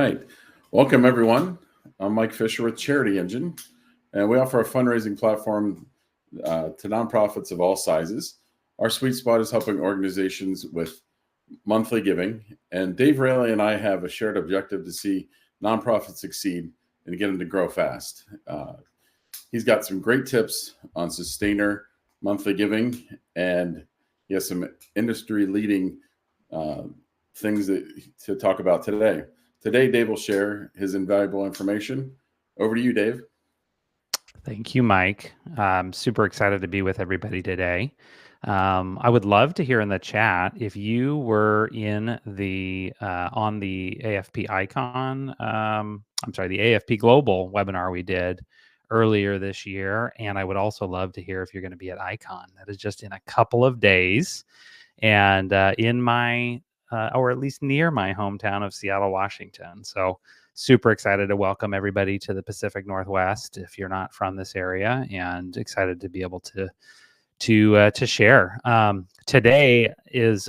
right. Welcome, everyone. I'm Mike Fisher with Charity Engine, and we offer a fundraising platform to nonprofits of all sizes. Our sweet spot is helping organizations with monthly giving, and Dave Rayleigh and I have a shared objective to see nonprofits succeed and get them to grow fast. He's got some great tips on sustainer monthly giving, and he has some industry leading uh, things to talk about today. Today, Dave will share his invaluable information. Over to you, Dave. Thank you, Mike. I'm super excited to be with everybody today. I would love to hear in the chat if you were in the on the AFP Icon. I'm sorry, the AFP Global webinar we did earlier this year, and I would also love to hear if you're going to be at Icon. That is just in a couple of days, and in my or at least near my hometown of Seattle, Washington. So super excited to welcome everybody to the Pacific Northwest if you're not from this area, and excited to be able to share. Today is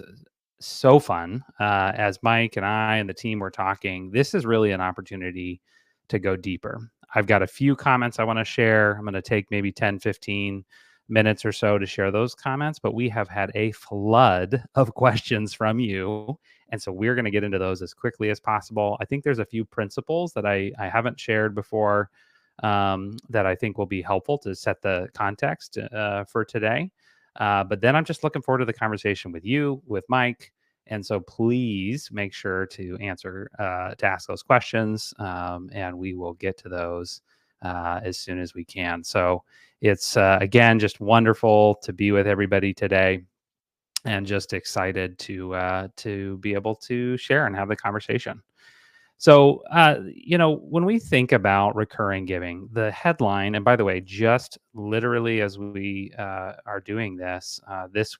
so fun. As Mike and I and the team were talking, this is really an opportunity to go deeper. I've got a few comments I want to share. I'm going to take maybe 10, 15 minutes or so to share those comments, but we have had a flood of questions from you. And so we're going to get into those as quickly as possible. I think there's a few principles that I haven't shared before that I think will be helpful to set the context for today. But then I'm just looking forward to the conversation with you, with Mike. And so please make sure to ask those questions, and we will get to those as soon as we can. So it's, again, just wonderful to be with everybody today, and just excited to be able to share and have the conversation. So, when we think about recurring giving, the headline, and by the way, just literally as we are doing this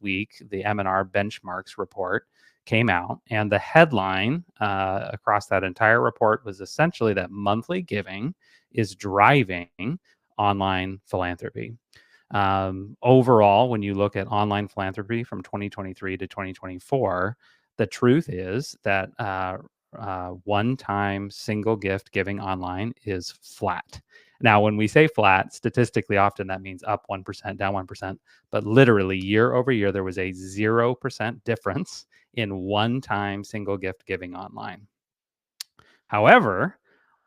week, the M&R benchmarks report came out, and the headline across that entire report was essentially that monthly giving is driving online philanthropy. Overall, when you look at online philanthropy from 2023 to 2024, the truth is that one-time single gift giving online is flat. Now, when we say flat, statistically, often that means up 1%, down 1%, but literally year over year, there was a 0% difference in one-time single gift giving online. However,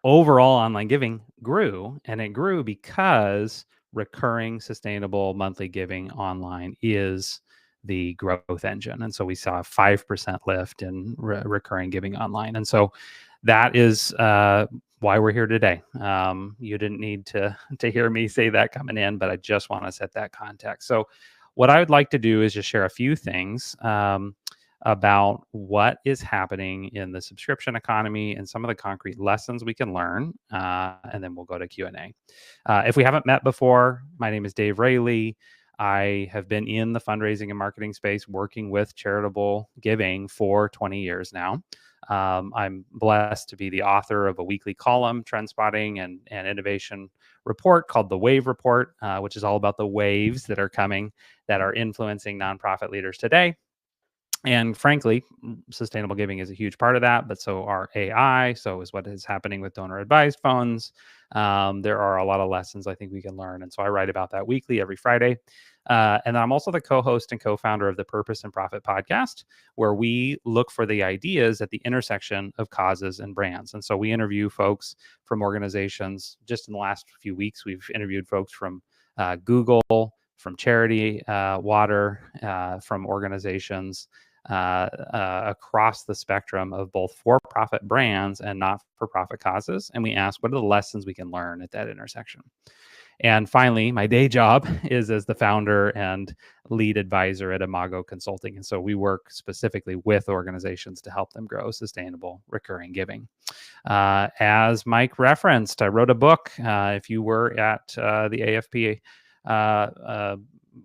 overall online giving grew, and it grew because recurring sustainable monthly giving online is the growth engine. And so we saw a 5% lift in recurring giving online. And so that is why we're here today. You didn't need to hear me say that coming in, but I just want to set that context. So what I would like to do is just share a few things about what is happening in the subscription economy and some of the concrete lessons we can learn, and then we'll go to Q&A. If we haven't met before, my name is Dave Rayleigh. I have been in the fundraising and marketing space working with charitable giving for 20 years now. I'm blessed to be the author of a weekly column, trend spotting and innovation report called The Wave Report, which is all about the waves that are coming that are influencing nonprofit leaders today. And frankly, sustainable giving is a huge part of that, but so are AI. So is what is happening with donor advised funds. There are a lot of lessons I think we can learn. And so I write about that weekly every Friday. And I'm also the co-host and co-founder of the Purpose and Profit podcast, where we look for the ideas at the intersection of causes and brands. And so we interview folks from organizations. Just in the last few weeks, we've interviewed folks from Google, from Charity Water, from organizations across the spectrum of both for-profit brands and not-for-profit causes. And we ask, what are the lessons we can learn at that intersection? And finally, my day job is as the founder and lead advisor at Imago Consulting. And so we work specifically with organizations to help them grow sustainable recurring giving. As Mike referenced, I wrote a book. If you were at the AFP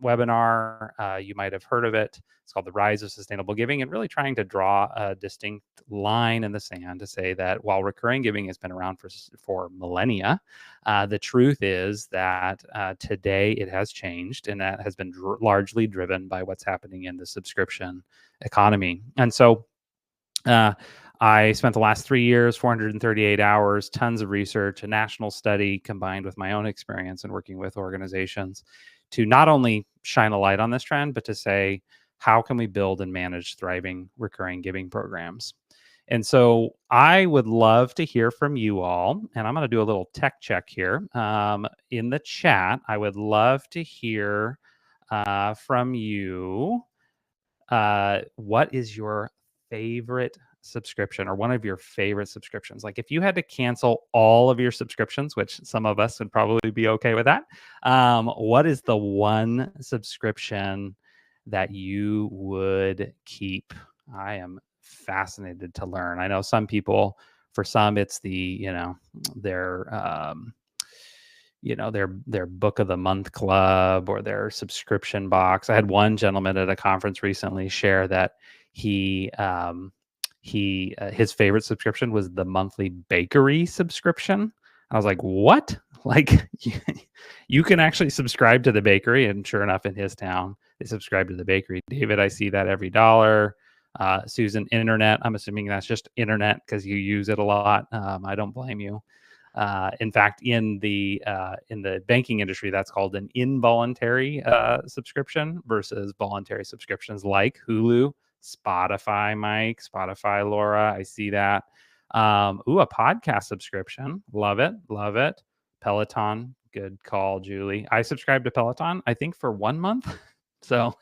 webinar, you might have heard of it. It's called The Rise of Sustainable Giving, and really trying to draw a distinct line in the sand to say that while recurring giving has been around for millennia, the truth is that today it has changed, and that has been largely driven by what's happening in the subscription economy. And so I spent the last 3 years, 438 hours, tons of research, a national study combined with my own experience in working with organizations to not only shine a light on this trend, but to say, how can we build and manage thriving recurring giving programs? And so I would love to hear from you all. And I'm going to do a little tech check here in the chat. I would love to hear from you. What is your favorite subscription or one of your favorite subscriptions? Like if you had to cancel all of your subscriptions, which some of us would probably be okay with that, what is the one subscription that you would keep? I am fascinated to learn. I know some people, for some, it's the, their, their book of the month club or their subscription box. I had one gentleman at a conference recently share that his favorite subscription was the monthly bakery subscription. I was like, what? Like you can actually subscribe to the bakery, and sure enough, in his town, they subscribe to the bakery. David, I see that every dollar. Susan, internet. I'm assuming that's just internet because you use it a lot. I don't blame you. In fact, in the banking industry, that's called an involuntary subscription versus voluntary subscriptions like Hulu, Spotify, Mike, Spotify, Laura. I see that. A podcast subscription. Love it. Love it. Peloton. Good call, Julie. I subscribed to Peloton, I think, for 1 month. So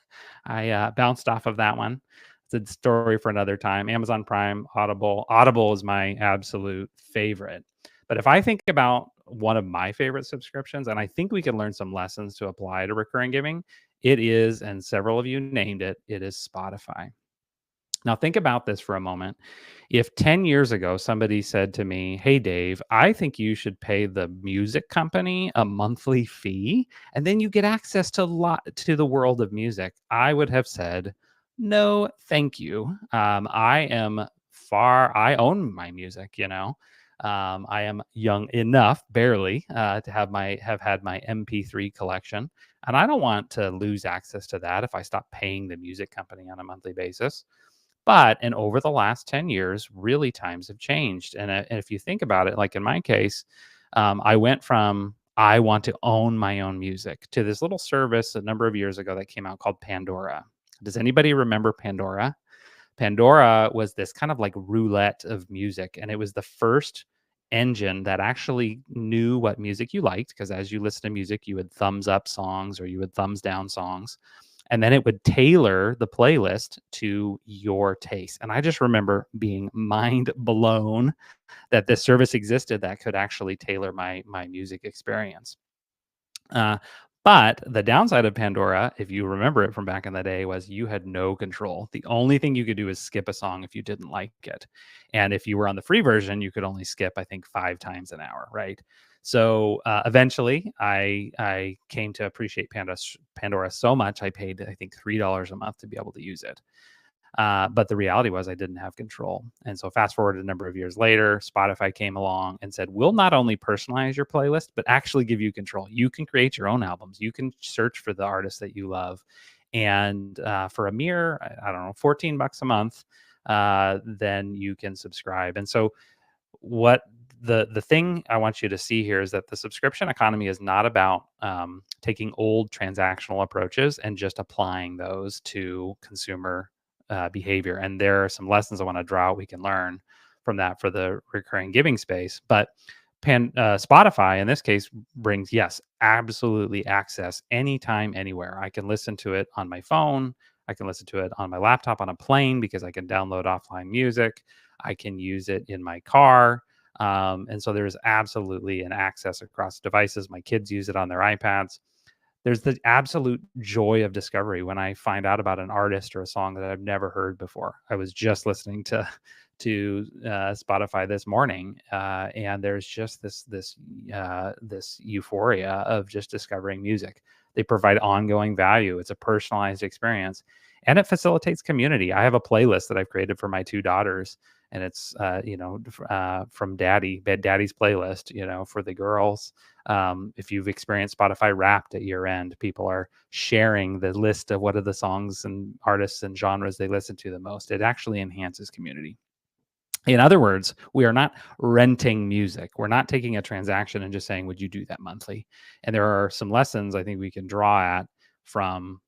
I bounced off of that one. It's a story for another time. Amazon Prime, Audible. Audible is my absolute favorite. But if I think about one of my favorite subscriptions, and I think we can learn some lessons to apply to recurring giving, it is, and several of you named it, it is Spotify. Now, think about this for a moment. If 10 years ago somebody said to me, hey, Dave, I think you should pay the music company a monthly fee, and then you get access to the world of music, I would have said, no, thank you. I own my music, I am young enough, barely, to have had my MP3 collection, and I don't want to lose access to that if I stop paying the music company on a monthly basis. And over the last 10 years, really times have changed. And if you think about it, like in my case, I went from I want to own my own music to this little service a number of years ago that came out called Pandora. Does anybody remember Pandora? Pandora was this kind of like roulette of music, and it was the first engine that actually knew what music you liked, because as you listen to music, you would thumbs up songs or you would thumbs down songs, and then it would tailor the playlist to your taste. And I just remember being mind blown that this service existed that could actually tailor my music experience. But the downside of Pandora, if you remember it from back in the day, was you had no control. The only thing you could do is skip a song if you didn't like it. And if you were on the free version, you could only skip, I think, 5 times an hour, right? So eventually, I came to appreciate Pandora so much, I paid, I think, $3 a month to be able to use it. But the reality was I didn't have control. And so fast forward a number of years later, Spotify came along and said, we'll not only personalize your playlist, but actually give you control. You can create your own albums. You can search for the artists that you love. And for a mere, I don't know, $14 a month, then you can subscribe. And so what the thing I want you to see here is that the subscription economy is not about taking old transactional approaches and just applying those to consumer behavior. And there are some lessons I want to draw out we can learn from that for the recurring giving space. But Spotify, in this case, brings, yes, absolutely access anytime, anywhere. I can listen to it on my phone. I can listen to it on my laptop on a plane because I can download offline music. I can use it in my car. And so there's absolutely an access across devices. My kids use it on their iPads. There's the absolute joy of discovery when I find out about an artist or a song that I've never heard before. I was just listening to Spotify this morning, and there's just this euphoria of just discovering music. They provide ongoing value. It's a personalized experience, and it facilitates community. I have a playlist that I've created for my 2 daughters, and it's from Daddy's playlist, for the girls. If you've experienced Spotify Wrapped at year end, people are sharing the list of what are the songs and artists and genres they listen to the most. It actually enhances community. In other words, we are not renting music. We're not taking a transaction and just saying, would you do that monthly? And there are some lessons I think we can draw at from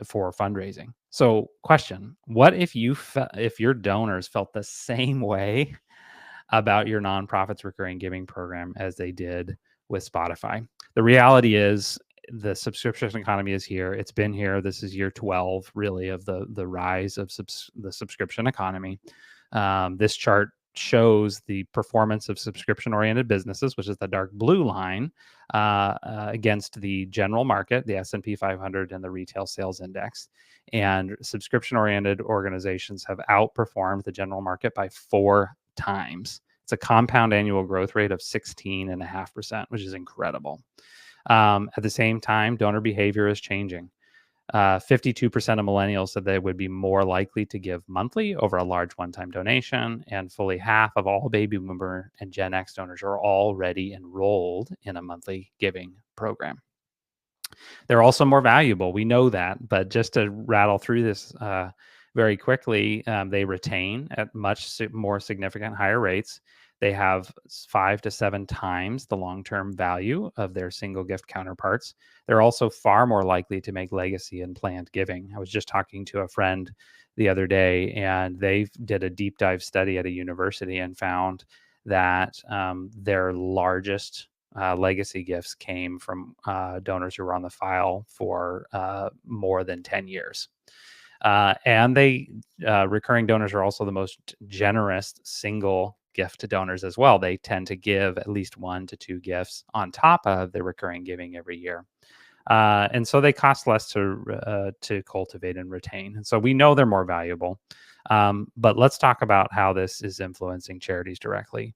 for fundraising. So question, what if if your donors felt the same way about your nonprofit's recurring giving program as they did with Spotify? The reality is the subscription economy is here. It's been here. This is year 12 really of the rise of the subscription economy. This chart shows the performance of subscription-oriented businesses, which is the dark blue line, against the general market, the S&P 500, and the retail sales index. And subscription-oriented organizations have outperformed the general market by 4 times. It's a compound annual growth rate of 16.5%, which is incredible. At the same time, donor behavior is changing. 52% of millennials said they would be more likely to give monthly over a large one-time donation, and fully half of all baby boomer and Gen X donors are already enrolled in a monthly giving program. They're also more valuable. We know that, but just to rattle through this very quickly, they retain at much more significant higher rates. They have 5 to 7 times the long-term value of their single gift counterparts. They're also far more likely to make legacy and planned giving. I was just talking to a friend the other day, and they did a deep dive study at a university and found that their largest legacy gifts came from donors who were on the file for more than 10 years. And recurring donors are also the most generous single gift to donors as well. They tend to give at least 1 to 2 gifts on top of the recurring giving every year. And so they cost less to cultivate and retain. And so we know they're more valuable. But let's talk about how this is influencing charities directly.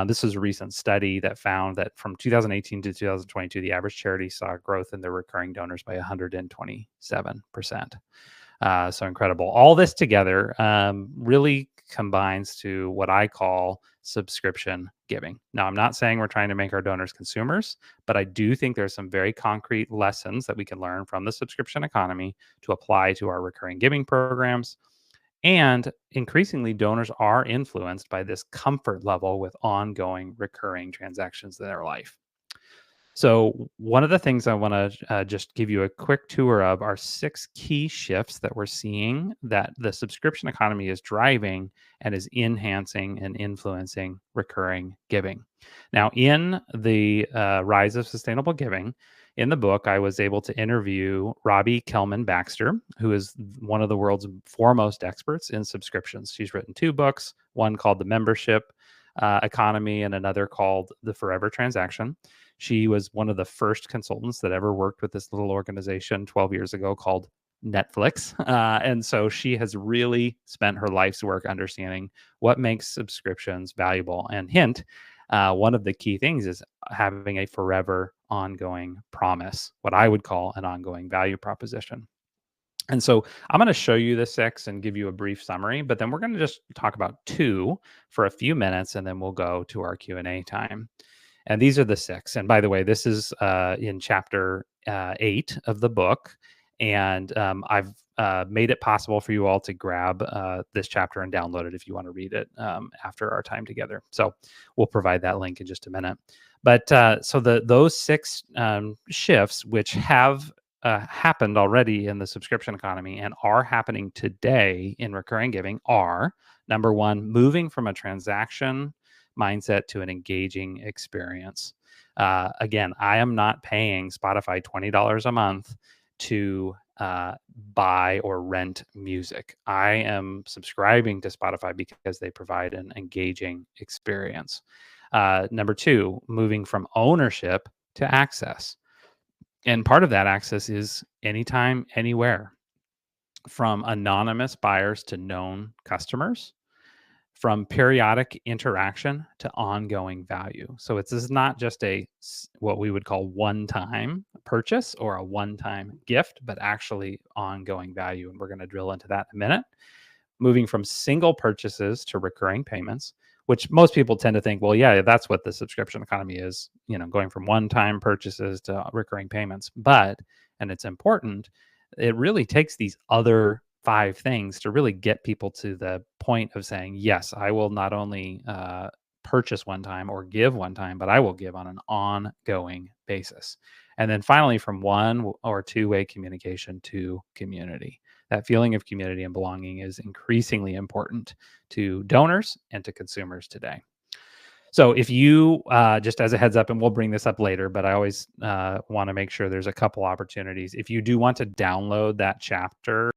This is a recent study that found that from 2018 to 2022, the average charity saw growth in their recurring donors by 127%. So incredible. All this together really combines to what I call subscription giving. Now, I'm not saying we're trying to make our donors consumers, but I do think there's some very concrete lessons that we can learn from the subscription economy to apply to our recurring giving programs. And increasingly, donors are influenced by this comfort level with ongoing recurring transactions in their life. So one of the things I want to just give you a quick tour of are 6 key shifts that we're seeing that the subscription economy is driving and is enhancing and influencing recurring giving. Now, in the Rise of Sustainable Giving, in the book, I was able to interview Robbie Kellman-Baxter, who is one of the world's foremost experts in subscriptions. She's written 2 books, one called The Membership Economy and another called The Forever Transaction. She was one of the first consultants that ever worked with this little organization 12 years ago called Netflix. And so she has really spent her life's work understanding what makes subscriptions valuable. And hint, one of the key things is having a forever ongoing promise, what I would call an ongoing value proposition. And so I'm going to show you the 6 and give you a brief summary, but then we're going to just talk about 2 for a few minutes, and then we'll go to our Q&A time. And these are the 6. And by the way, this is in chapter 8 of the book. And I've made it possible for you all to grab this chapter and download it if you want to read it after our time together. So we'll provide that link in just a minute. But so those 6 shifts, which have happened already in the subscription economy and are happening today in recurring giving, are number 1, moving from a transaction mindset to an engaging experience. Again, I am not paying Spotify $20 a month to buy or rent music. I am subscribing to Spotify because they provide an engaging experience. Number 2, moving from ownership to access. And part of that access is anytime, anywhere, from anonymous buyers to known customers, from periodic interaction to ongoing value. So this is not just what we would call one-time purchase or a one-time gift, but actually ongoing value. And we're going to drill into that in a minute. Moving from single purchases to recurring payments, which most people tend to think, well, yeah, that's what the subscription economy is, going from one-time purchases to recurring payments. But, and it's important, it really takes these other 5 things to really get people to the point of saying, yes, I will not only purchase one time or give one time, but I will give on an ongoing basis. And then finally, from one or two-way communication to community. That feeling of community and belonging is increasingly important to donors and to consumers today. So if you, just as a heads up, and we'll bring this up later, but I always want to make sure there's a couple opportunities. If you do want to download that chapter,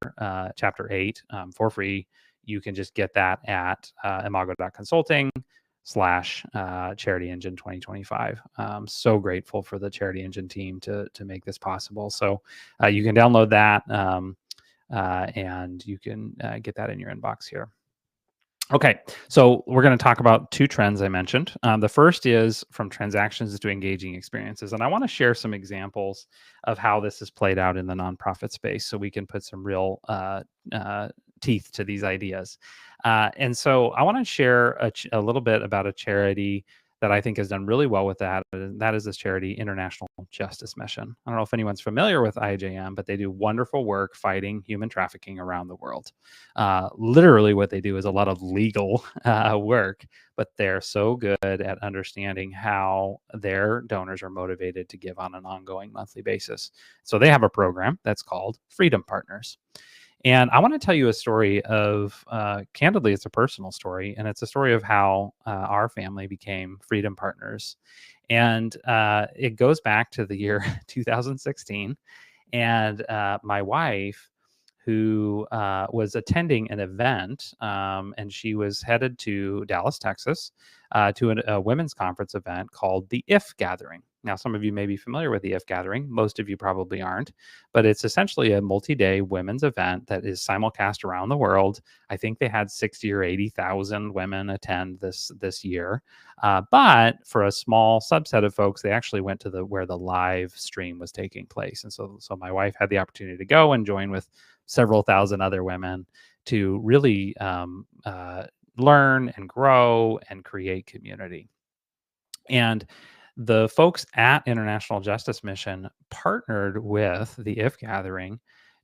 chapter 8, for free, you can just get that at imago.consulting/Charity Engine 2025. So grateful for the Charity Engine team to make this possible. So you can download that and you can get that in your inbox here. Okay, so we're going to talk about 2 trends I mentioned. The first is from transactions to engaging experiences. And I want to share some examples of how this is played out in the nonprofit space so we can put some real teeth to these ideas. And so I want to share a little bit about a charity that I think has done really well with that. And that is this charity, International Justice Mission. I don't know if anyone's familiar with IJM, but they do wonderful work fighting human trafficking around the world. Literally what they do is a lot of legal work, but they're so good at understanding how their donors are motivated to give on an ongoing monthly basis. So they have a program that's called Freedom Partners. And I want to tell you a story of, candidly, it's a personal story, and it's a story of how our family became Freedom Partners. And it goes back to the year 2016. And my wife, who was attending an event, and she was headed to Dallas, Texas, to a women's conference event called the IF Gathering. Now, some of you may be familiar with the IF Gathering. Most of you probably aren't, but it's essentially a multi-day women's event that is simulcast around the world. I think they had 60 or 80,000 women attend this year. But for a small subset of folks, they actually went to where the live stream was taking place. And so my wife had the opportunity to go and join with several thousand other women to really learn and grow and create community. And the folks at International Justice Mission partnered with the IF Gathering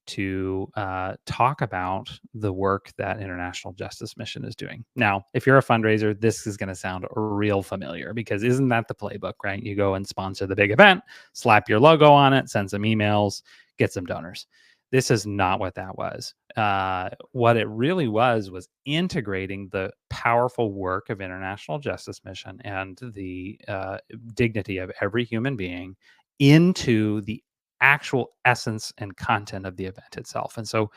to talk about the work that International Justice Mission is doing. Now, if you're a fundraiser, this is going to sound real familiar because isn't that the playbook, right? You go and sponsor the big event, slap your logo on it, send some emails, get some donors. This is not what that was. What it really was integrating the powerful work of International Justice Mission and the dignity of every human being into the actual essence and content of the event itself. And so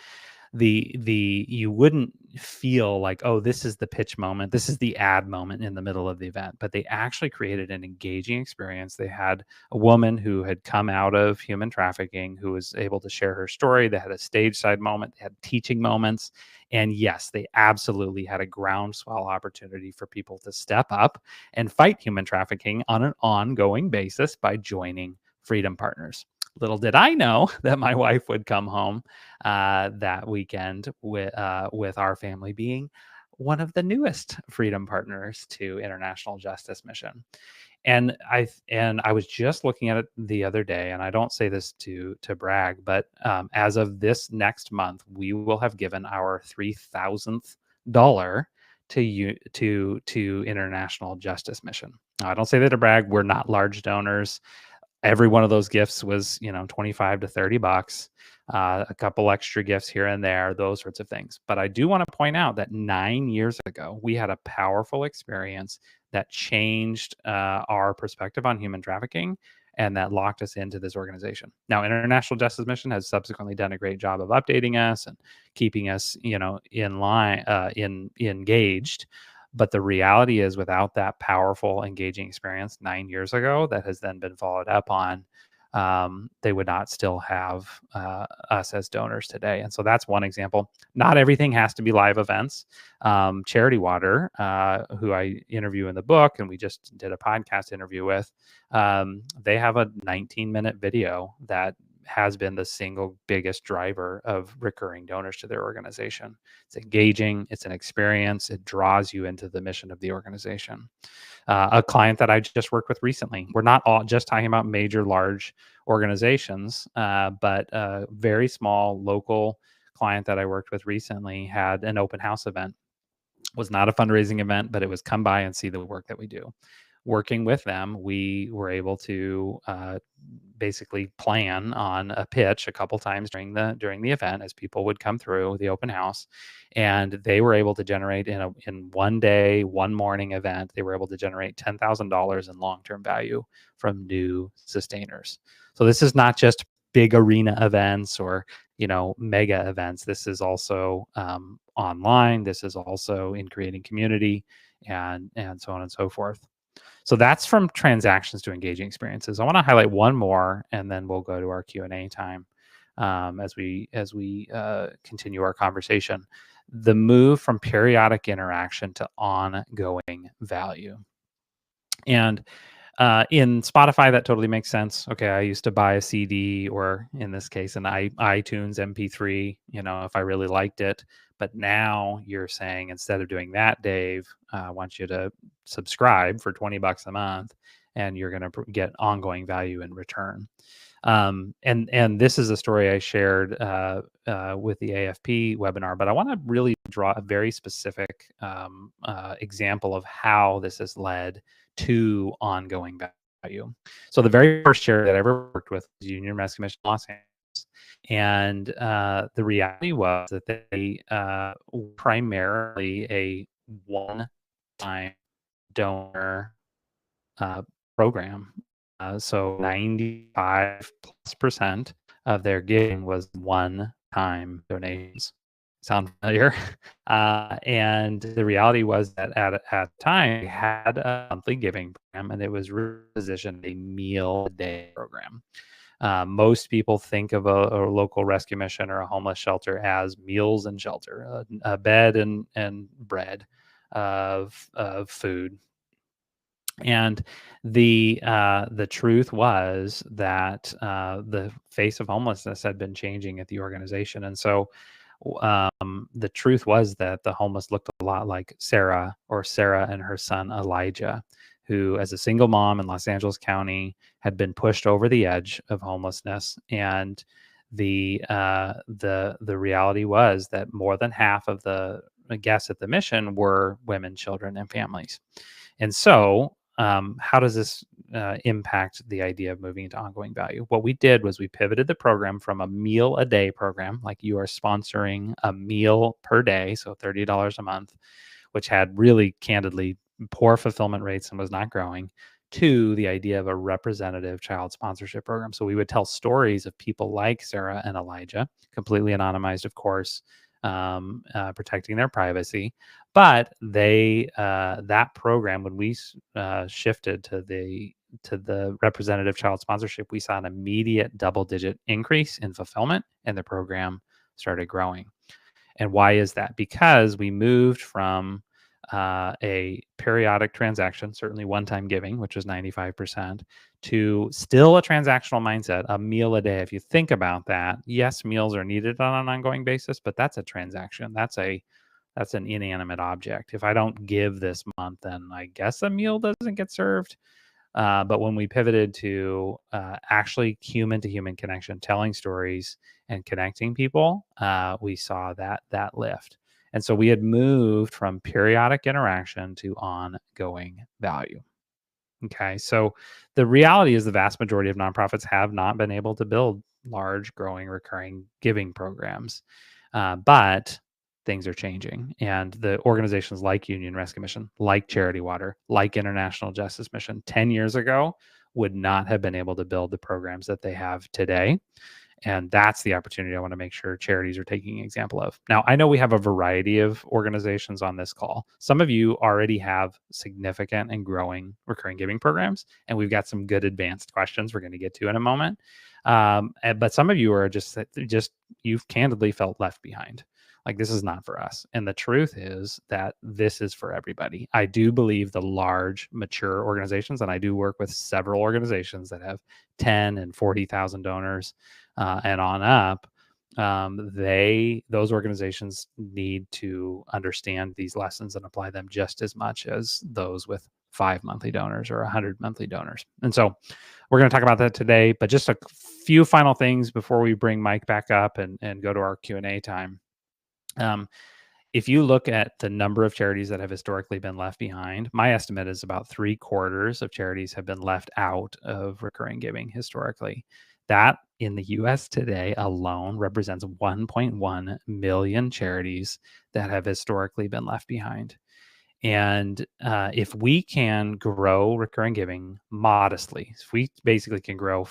you wouldn't feel like, oh, this is the pitch moment, this is the ad moment in the middle of the event, but they actually created an engaging experience. They had a woman who had come out of human trafficking who was able to share her story. They had a stage side moment, they had teaching moments, and yes, they absolutely had a groundswell opportunity for people to step up and fight human trafficking on an ongoing basis by joining Freedom Partners. Little did I know that my wife would come home that weekend with our family being one of the newest Freedom Partners to International Justice Mission. And I was just looking at it the other day, and I don't say this to brag, but as of this next month, we will have given our $3,000th to International Justice Mission. Now, I don't say that to brag. We're not large donors. Every one of those gifts was, $25 to $30, a couple extra gifts here and there, those sorts of things. But I do want to point out that 9 years ago, we had a powerful experience that changed our perspective on human trafficking and that locked us into this organization. Now, International Justice Mission has subsequently done a great job of updating us and keeping us, in line, engaged. But the reality is, without that powerful, engaging experience 9 years ago that has then been followed up on, they would not still have us as donors today. And so that's one example. Not everything has to be live events. Charity Water, who I interview in the book, and we just did a podcast interview with, they have a 19-minute video that has been the single biggest driver of recurring donors to their organization. It's engaging, it's an experience, it draws you into the mission of the organization. A client that I just worked with recently, we're not all just talking about major, large organizations, but very small local client that I worked with recently had an open house event. It was not a fundraising event, but it was come by and see the work that we do. Working with them, we were able to basically plan on a pitch a couple times during the event as people would come through the open house, and they were able to generate in one day, one morning event, they were able to generate $10,000 in long-term value from new sustainers. So this is not just big arena events or mega events. This is also online. This is also in creating community and so on and so forth. So that's from transactions to engaging experiences. I want to highlight one more, and then we'll go to our Q&A time as we continue our conversation. The move from periodic interaction to ongoing value. And in Spotify, that totally makes sense. Okay, I used to buy a CD, or in this case, an iTunes MP3, if I really liked it. But now you're saying, instead of doing that, Dave, I want you to subscribe for $20 a month, and you're going to get ongoing value in return. And this is a story I shared with the AFP webinar, but I want to really draw a very specific example of how this has led to ongoing value. So the very first charity that I ever worked with was Union Rescue Mission Los Angeles. And the reality was that they were primarily a one-time donor program. So 95+% of their giving was one-time donations. Sound familiar? And the reality was that at the time, they had a monthly giving program, and it was repositioned a meal a day program. Most people think of a local rescue mission or a homeless shelter as meals and shelter, a bed and bread of food. And the truth was that the face of homelessness had been changing at the organization, and so the truth was that the homeless looked a lot like Sarah and her son Elijah, who, as a single mom in Los Angeles County, had been pushed over the edge of homelessness. And the reality was that more than half of the guests at the mission were women, children, and families. And so how does this impact the idea of moving into ongoing value? What we did was we pivoted the program from a meal a day program, like you are sponsoring a meal per day, so $30 a month, which had really candidly poor fulfillment rates and was not growing, to the idea of a representative child sponsorship program. So we would tell stories of people like Sarah and Elijah, completely anonymized, of course, protecting their privacy. But that program, when we shifted to the representative child sponsorship, we saw an immediate double-digit increase in fulfillment, and the program started growing. And why is that? Because we moved from a periodic transaction, certainly one-time giving, which was 95%, to still a transactional mindset, a meal a day. If you think about that, yes, meals are needed on an ongoing basis, but that's a transaction. That's an inanimate object. If I don't give this month, then I guess a meal doesn't get served. But when we pivoted to actually human-to-human connection, telling stories and connecting people, we saw that lift. And so we had moved from periodic interaction to ongoing value. Okay, so the reality is the vast majority of nonprofits have not been able to build large, growing, recurring giving programs. But things are changing. And the organizations like Union Rescue Mission, like Charity Water, like International Justice Mission 10 years ago would not have been able to build the programs that they have today. And that's the opportunity I want to make sure charities are taking an example of. Now, I know we have a variety of organizations on this call. Some of you already have significant and growing recurring giving programs, and we've got some good advanced questions we're going to get to in a moment. But some of you are just you've candidly felt left behind. Like, this is not for us. And the truth is that this is for everybody. I do believe the large, mature organizations, and I do work with several organizations that have 10 and 40,000 donors and on up, those organizations need to understand these lessons and apply them just as much as those with 5 monthly donors or 100 monthly donors. And so we're going to talk about that today, but just a few final things before we bring Mike back up and go to our Q&A time. If you look at the number of charities that have historically been left behind, my estimate is about 3/4 of charities have been left out of recurring giving historically. That in the US today alone represents 1.1 million charities that have historically been left behind. And if we can grow recurring giving modestly, if we basically can grow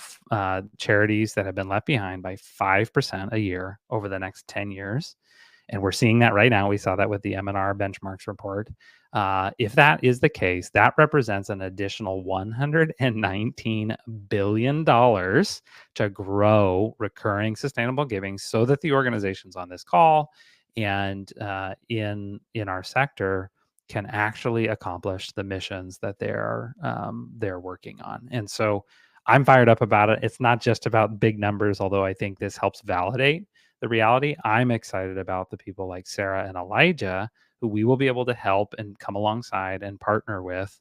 charities that have been left behind by 5% a year over the next 10 years, and we're seeing that right now. We saw that with the M&R benchmarks report. If that is the case, that represents an additional $119 billion to grow recurring sustainable giving so that the organizations on this call and in our sector can actually accomplish the missions that they're working on. And so I'm fired up about it. It's not just about big numbers, although I think this helps validate the reality. I'm excited about the people like Sarah and Elijah, who we will be able to help and come alongside and partner with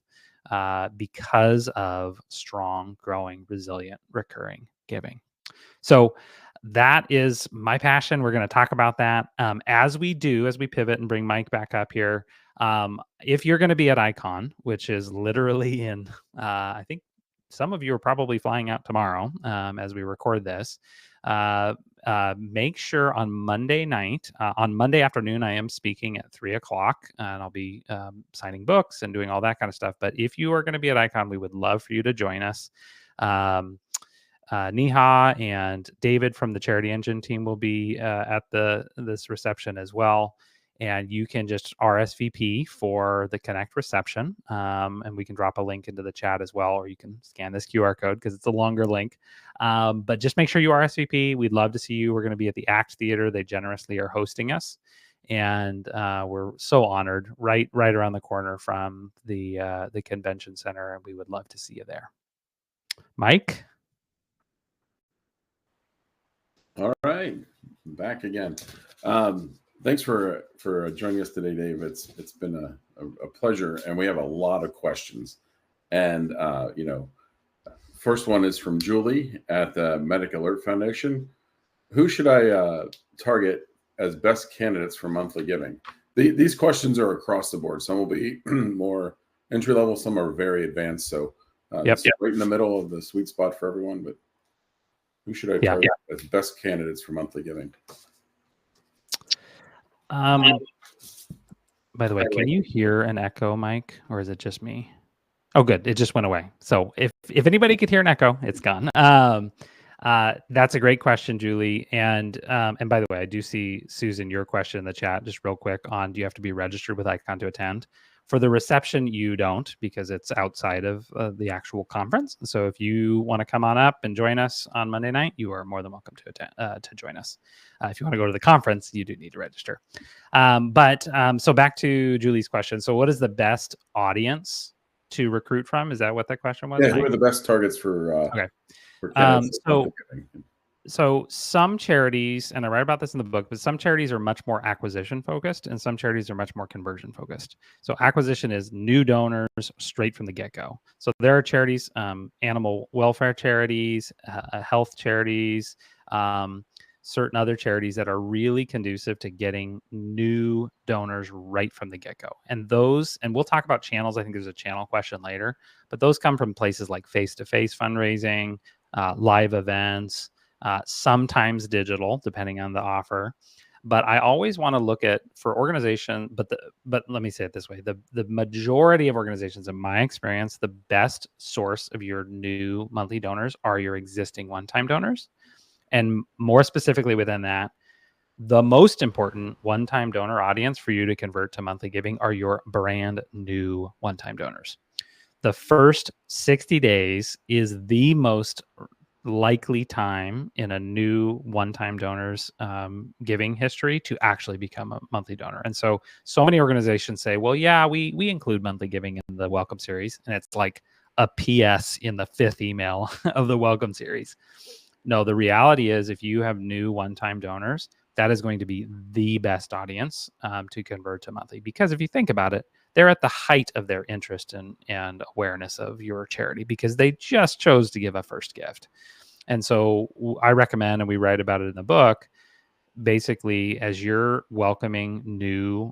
because of strong, growing, resilient, recurring giving. So that is my passion. We're going to talk about that as we pivot and bring Mike back up here. If you're going to be at Icon, which is literally in, I think some of you are probably flying out tomorrow as we record this. Make sure on Monday night, on Monday afternoon, I am speaking at 3:00 and I'll be signing books and doing all that kind of stuff. But if you are going to be at Icon, we would love for you to join us. Neha and David from the Charity Engine team will be at this reception as well. And you can just RSVP for the Connect reception. And we can drop a link into the chat as well, or you can scan this QR code because it's a longer link. But just make sure you RSVP. We'd love to see you. We're going to be at the ACT Theater. They generously are hosting us. And we're so honored, right around the corner from the convention center. And we would love to see you there. Mike? All right, I'm back again. Thanks for joining us today, Dave. It's been a pleasure, and we have a lot of questions. And first one is from Julie at the Medic Alert Foundation. Who should I target as best candidates for monthly giving? These questions are across the board. Some will be more entry level, some are very advanced. So right in the middle of the sweet spot for everyone. But who should I target as best candidates for monthly giving? By the way, can you hear an echo, Mike, or is it just me? Oh, good. It just went away. So if anybody could hear an echo, it's gone. That's a great question, Julie. And by the way, I do see, Susan, your question in the chat, just real quick on, do you have to be registered with Icon to attend? For the reception, you don't, because it's outside of the actual conference. So if you want to come on up and join us on Monday night, you are more than welcome to attend, to join us. If you want to go to the conference, you do need to register. So back to Julie's question. So what is the best audience to recruit from? Is that what that question was? Yeah, who are the best targets for okay. For candidates So some charities, and I write about this in the book, but some charities are much more acquisition focused and some charities are much more conversion focused. So acquisition is new donors straight from the get-go. So there are charities, animal welfare charities, health charities, certain other charities that are really conducive to getting new donors right from the get-go. And those, and we'll talk about channels. I think there's a channel question later, but those come from places like face-to-face fundraising, live events, sometimes digital, depending on the offer. But I always want to look at for organization, but let me say it this way. The majority of organizations, in my experience, the best source of your new monthly donors are your existing one-time donors. And more specifically within that, the most important one-time donor audience for you to convert to monthly giving are your brand new one-time donors. The first 60 days is the most likely time in a new one-time donor's giving history to actually become a monthly donor. And so many organizations say, well, yeah, we include monthly giving in the welcome series. And it's like a PS in the 5th email of the welcome series. No, the reality is if you have new one-time donors, that is going to be the best audience to convert to monthly. Because if you think about it, they're at the height of their interest and awareness of your charity because they just chose to give a first gift. And so I recommend, and we write about it in the book, basically, as you're welcoming new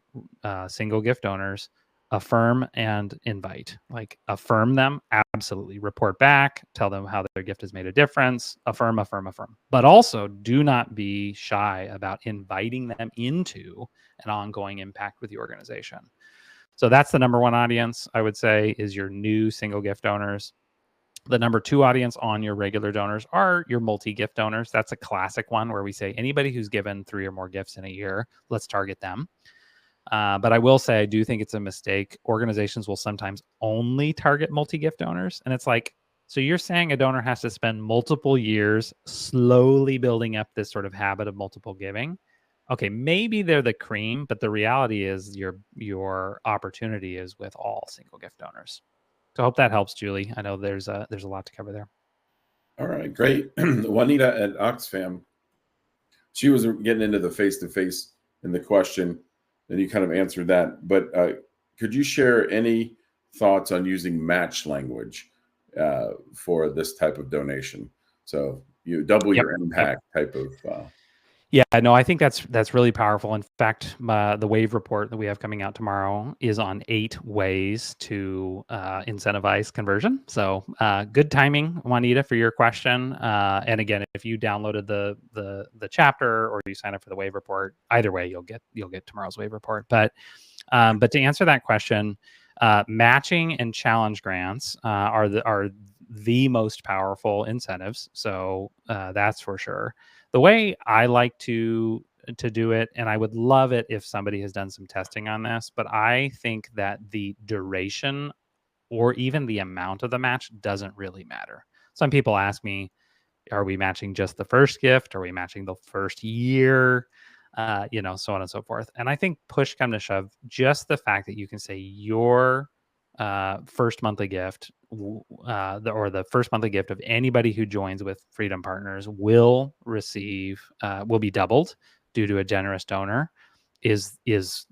single gift donors, affirm and invite. Like, affirm them, absolutely. Report back, tell them how their gift has made a difference. Affirm, affirm, affirm. But also, do not be shy about inviting them into an ongoing impact with the organization. So that's the number one audience, I would say, is your new single gift donors. The number two audience on your regular donors are your multi-gift donors. That's a classic one where we say anybody who's given 3 or more gifts in a year, let's target them. But I will say, I do think it's a mistake. Organizations will sometimes only target multi-gift donors. And it's like, so you're saying a donor has to spend multiple years slowly building up this sort of habit of multiple giving. Okay, maybe they're the cream, but the reality is your opportunity is with all single gift donors. So I hope that helps, Julie. I know there's a lot to cover there. All right, great. Juanita at Oxfam, she was getting into the face-to-face in the question, and you kind of answered that. But could you share any thoughts on using match language for this type of donation? So you double your impact type of. Yeah, no, I think that's really powerful. In fact, the WAVE report that we have coming out tomorrow is on 8 ways to incentivize conversion. So good timing, Juanita, for your question. And again, if you downloaded the chapter or you sign up for the WAVE report, either way, you'll get tomorrow's WAVE report. But to answer that question, matching and challenge grants are the most powerful incentives. So that's for sure. The way I like to do it, and I would love it if somebody has done some testing on this, but I think that the duration or even the amount of the match doesn't really matter. Some people ask me, are we matching just the first gift? Are we matching the first year? So on and so forth. And I think push come to shove, just the fact that you can say your first monthly gift or the first monthly gift of anybody who joins with Freedom Partners will be doubled due to a generous donor is 90%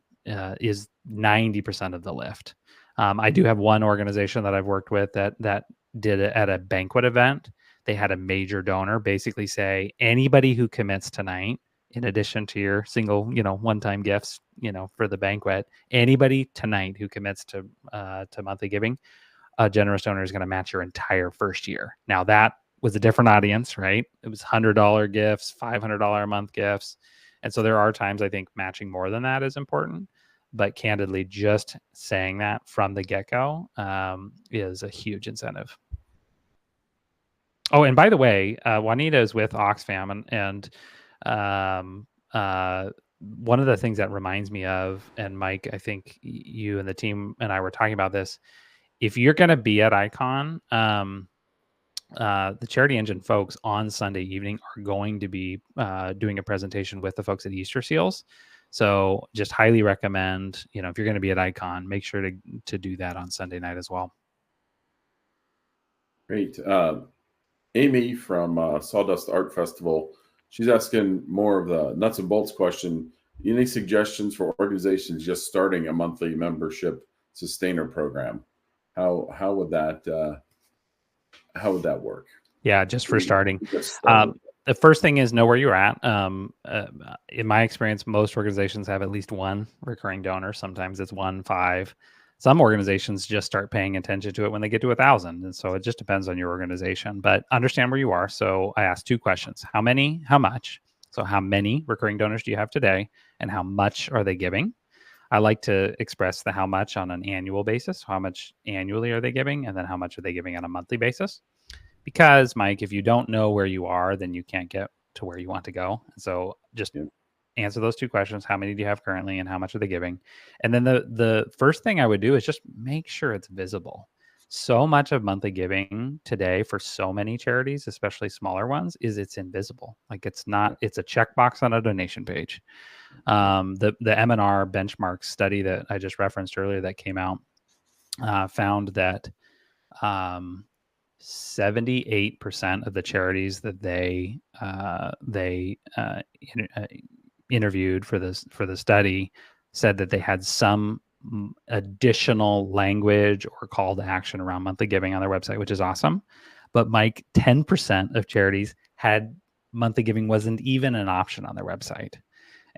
of the lift. I do have one organization that I've worked with that did it at a banquet event. They had a major donor basically say, anybody who commits tonight, in addition to your single, one-time gifts, for the banquet, anybody tonight who commits to monthly giving, a generous donor is going to match your entire first year. Now, that was a different audience, right? It was $100 gifts, $500 a month gifts. And so there are times I think matching more than that is important. But candidly, just saying that from the get-go is a huge incentive. Oh, and by the way, Juanita is with Oxfam, and one of the things that reminds me of, and Mike, I think you and the team and I were talking about this, if you're going to be at ICON, the Charity Engine folks on Sunday evening are going to be doing a presentation with the folks at Easter Seals. So just highly recommend, if you're going to be at ICON, make sure to do that on Sunday night as well. Great. Amy from Sawdust Art Festival, she's asking more of the nuts and bolts question. Any suggestions for organizations just starting a monthly membership sustainer program? How would that work? Yeah, just for starting. The first thing is know where you're at. In my experience, most organizations have at least one recurring donor. Sometimes it's 1, 5. Some organizations just start paying attention to it when they get to 1,000. And so it just depends on your organization, but understand where you are. So I asked 2 questions. How many, how much? So how many recurring donors do you have today? And how much are they giving? I like to express the how much on an annual basis. How much annually are they giving? And then how much are they giving on a monthly basis? Because, Mike, if you don't know where you are, then you can't get to where you want to go. So just answer those 2 questions. How many do you have currently and how much are they giving? And then the first thing I would do is just make sure it's visible. So much of monthly giving today for so many charities, especially smaller ones, is it's invisible. Like it's a checkbox on a donation page. The M&R benchmark study that I just referenced earlier that came out found that 78% of the charities that they interviewed for the study said that they had some additional language or call to action around monthly giving on their website, which is awesome. But Mike, 10% of charities had monthly giving wasn't even an option on their website.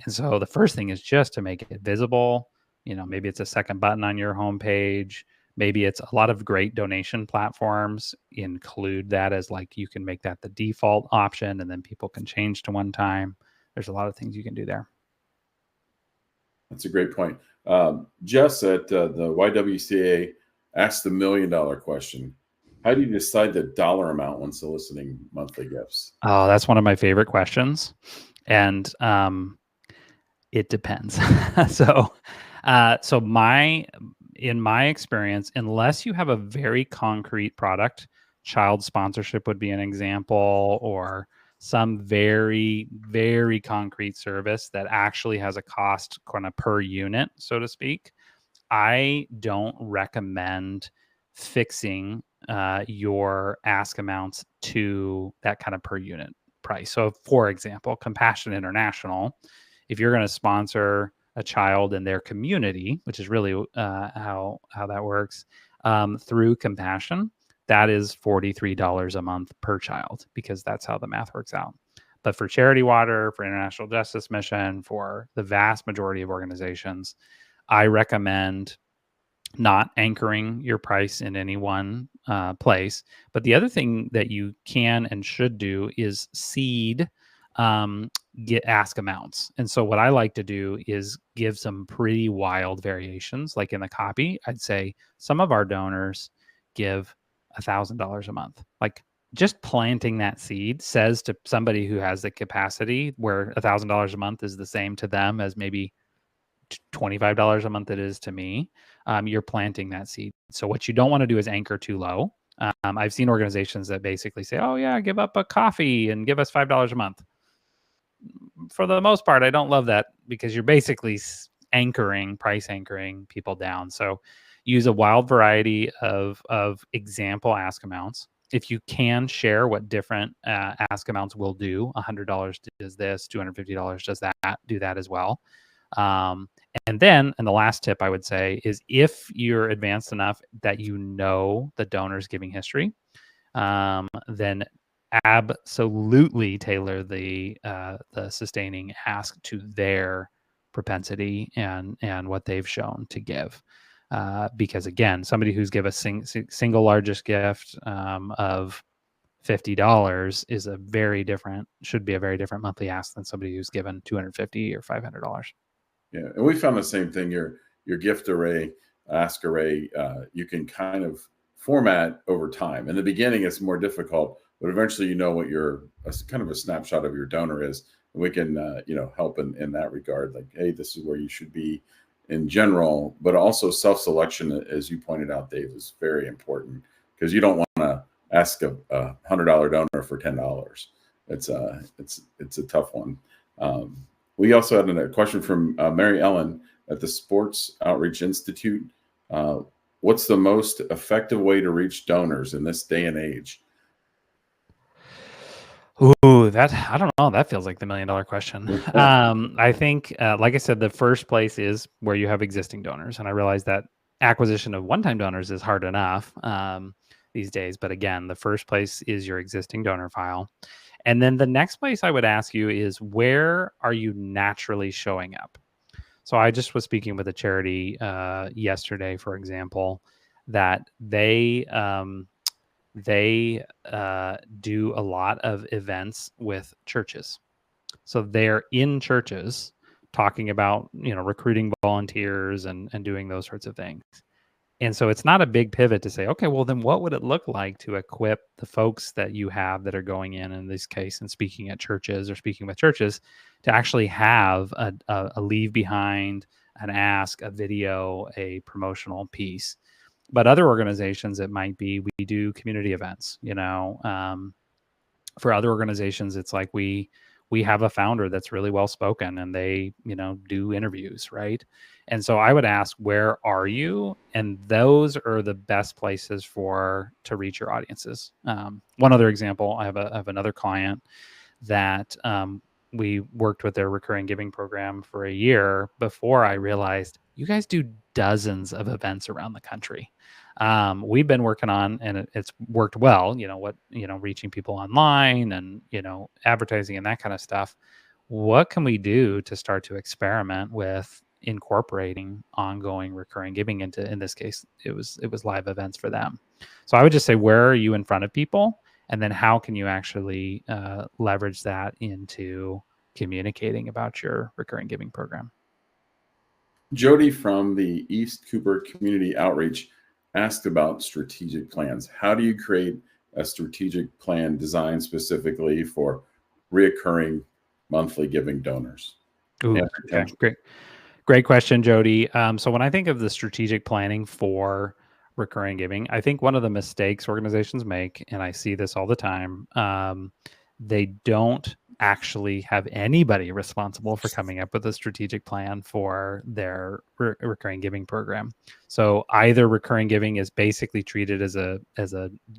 And so the first thing is just to make it visible. Maybe it's a second button on your homepage. Maybe it's a lot of great donation platforms include that as like you can make that the default option and then people can change to one time. There's a lot of things you can do there. That's a great point. Jess at the YWCA asked the $1 million question. How do you decide the dollar amount when soliciting monthly gifts? Oh, that's one of my favorite questions. And it depends. So in my experience, unless you have a very concrete product, child sponsorship would be an example, or some very, very concrete service that actually has a cost kind of per unit, so to speak, I don't recommend fixing your ask amounts to that kind of per unit price. So, for example, Compassion International, if you're going to sponsor a child in their community, which is really how that works, through Compassion, that is $43 a month per child, because that's how the math works out. But for Charity Water, for International Justice Mission, for the vast majority of organizations, I recommend not anchoring your price in any one place. But the other thing that you can and should do is seed get ask amounts. And so what I like to do is give some pretty wild variations. Like in the copy, I'd say some of our donors give $1,000 a month. Like just planting that seed says to somebody who has the capacity where $1,000 a month is the same to them as maybe $25 a month it is to me, you're planting that seed. So what you don't want to do is anchor too low. I've seen organizations that basically say, oh yeah, give up a coffee and give us $5 a month. For the most part, I don't love that, because you're basically price anchoring people down. So use a wild variety of example ask amounts. If you can share what different ask amounts will do, $100 does this, $250 does that, do that as well. And the last tip I would say is, if you're advanced enough that you know the donor's giving history, then absolutely tailor the sustaining ask to their propensity and what they've shown to give. Because again, somebody who's give a single largest gift of $50 should be a very different monthly ask than somebody who's given $250 or $500. Yeah, and we found the same thing. Your gift array, ask array, you can kind of format over time. In the beginning, it's more difficult, but eventually you know what kind of a snapshot of your donor is, and we can help in that regard. Like, hey, this is where you should be in general, but also self-selection, as you pointed out, Dave, is very important, because you don't want to ask a $100 donor for $10. It's a tough one. We also had a question from Mary Ellen at the Sports Outreach Institute. What's the most effective way to reach donors in this day and age? Ooh, I don't know. That feels like the $1 million question. I think, like I said, the first place is where you have existing donors. And I realize that acquisition of one-time donors is hard enough these days. But again, the first place is your existing donor file. And then the next place I would ask you is, where are you naturally showing up? So I just was speaking with a charity yesterday, for example, that they do a lot of events with churches. So they're in churches talking about, recruiting volunteers and doing those sorts of things. And so it's not a big pivot to say, okay, well, then what would it look like to equip the folks that you have that are going in this case, and speaking at churches or speaking with churches, to actually have a leave behind, an ask, a video, a promotional piece. But other organizations, it might be, we do community events, for other organizations, it's like we have a founder that's really well spoken, and they, do interviews, right? And so I would ask, where are you? And those are the best places to reach your audiences. One other example, I have another client that we worked with their recurring giving program for a year before I realized you guys do dozens of events around the country. We've been working on, and it's worked well, reaching people online and, advertising and that kind of stuff. What can we do to start to experiment with incorporating ongoing recurring giving into, in this case, it was live events for them. So I would just say, where are you in front of people? And then how can you actually leverage that into communicating about your recurring giving program? Jody from the East Cooper Community Outreach asked about strategic plans. How do you create a strategic plan designed specifically for reoccurring monthly giving donors? Ooh, okay, great question, Jody. So when I think of the strategic planning for recurring giving, I think one of the mistakes organizations make, and I see this all the time, they don't actually have anybody responsible for coming up with a strategic plan for their recurring giving program. So either recurring giving is basically treated as a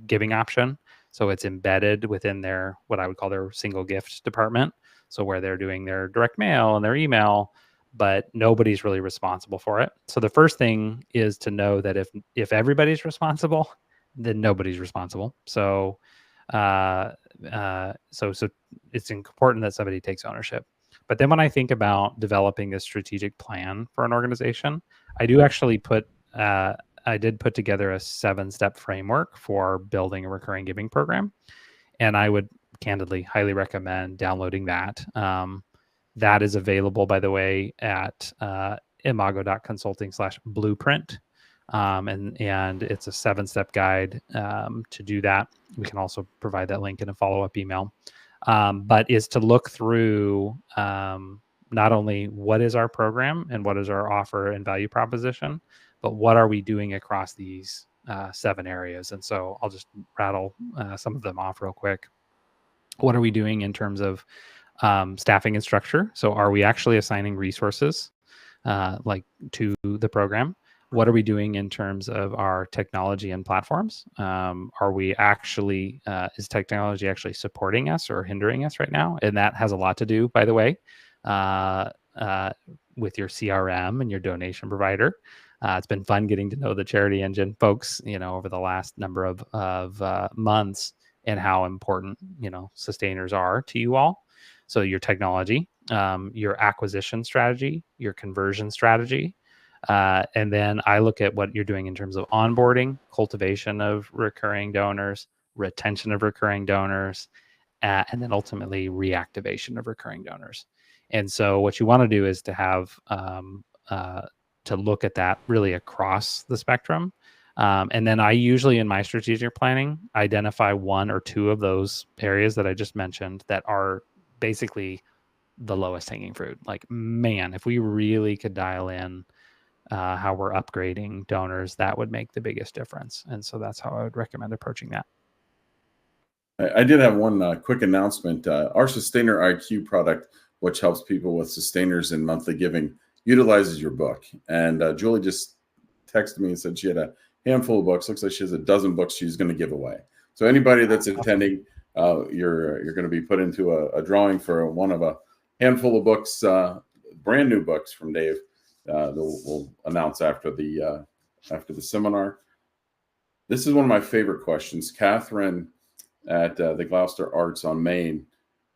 giving option, so it's embedded within their, what I would call their single gift department, so where they're doing their direct mail and their email, but nobody's really responsible for it. So the first thing is to know that if everybody's responsible, then nobody's responsible. So so it's important that somebody takes ownership. But then when I think about developing a strategic plan for an organization, I do actually I did put together a 7-step framework for building a recurring giving program. And I would candidly highly recommend downloading that. That is available, by the way, at imago.consulting/blueprint. And it's a 7-step guide to do that. We can also provide that link in a follow-up email. But is to look through not only what is our program and what is our offer and value proposition, but what are we doing across these 7 areas. And so I'll just rattle some of them off real quick. What are we doing in terms of staffing and structure? So are we actually assigning resources to the program? What are we doing in terms of our technology and platforms? Are we actually, is technology actually supporting us or hindering us right now? And that has a lot to do, by the way, with your CRM and your donation provider. It's been fun getting to know the Charity Engine folks, over the last number of months, and how important, sustainers are to you all. So your technology, your acquisition strategy, your conversion strategy. And then I look at what you're doing in terms of onboarding, cultivation of recurring donors, retention of recurring donors, and then ultimately reactivation of recurring donors. And so what you want to do is to have to look at that really across the spectrum. And then I usually, in my strategic planning, identify 1 or 2 of those areas that I just mentioned that are basically the lowest hanging fruit. Like, man, if we really could dial in how we're upgrading donors, that would make the biggest difference. And so that's how I would recommend approaching that. I did have one quick announcement. Our Sustainer IQ product, which helps people with sustainers and monthly giving, utilizes your book. And Julie just texted me and said she had a handful of books. Looks like she has a dozen books she's going to give away. So anybody that's attending, you're going to be put into a drawing for one of a handful of books, brand new books from Dave. That we'll announce after the seminar. This is one of my favorite questions. Catherine at the Gloucester Arts on Main.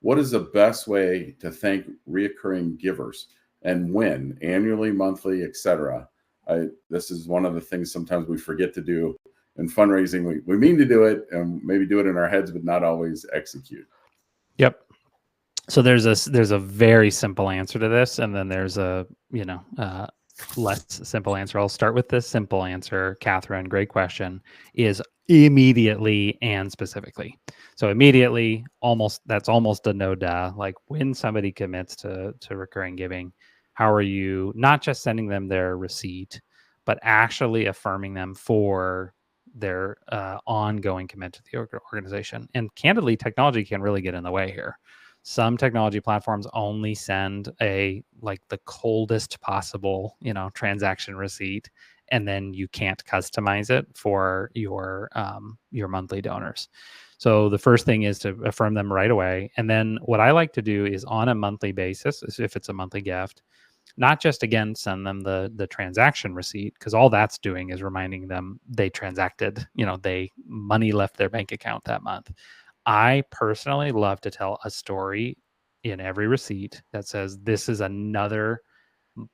What is the best way to thank reoccurring givers, and when? Annually, monthly, etc. This is one of the things sometimes we forget to do in fundraising. We mean to do it and maybe do it in our heads, but not always execute. Yep. So there's a very simple answer to this, and then there's a less simple answer. I'll start with the simple answer, Catherine. Great question. Is immediately and specifically. So immediately, that's almost a no duh. Like, when somebody commits to recurring giving, how are you not just sending them their receipt, but actually affirming them for their ongoing commitment to the organization? And candidly, technology can really get in the way here. Some technology platforms only send the coldest possible, transaction receipt, and then you can't customize it for your monthly donors. So the first thing is to affirm them right away. And then what I like to do is on a monthly basis, if it's a monthly gift, not just again send them the transaction receipt, because all that's doing is reminding them they transacted, they money left their bank account that month. I personally love to tell a story in every receipt that says this is another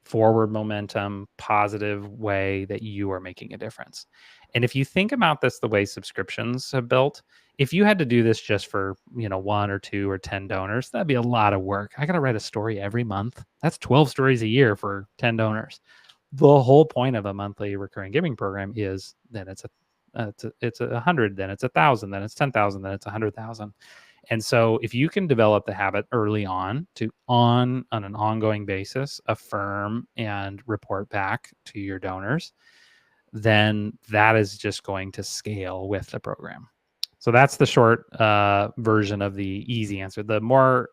forward momentum, positive way that you are making a difference. And if you think about this the way subscriptions have built, if you had to do this just for, 1 or 2 or 10 donors, that'd be a lot of work. I got to write a story every month. That's 12 stories a year for 10 donors. The whole point of a monthly recurring giving program is that it's 100, then it's 1,000, then it's 10,000, then it's 100,000. And so if you can develop the habit early on to on an ongoing basis, affirm and report back to your donors, then that is just going to scale with the program. So that's the short version of the easy answer. The more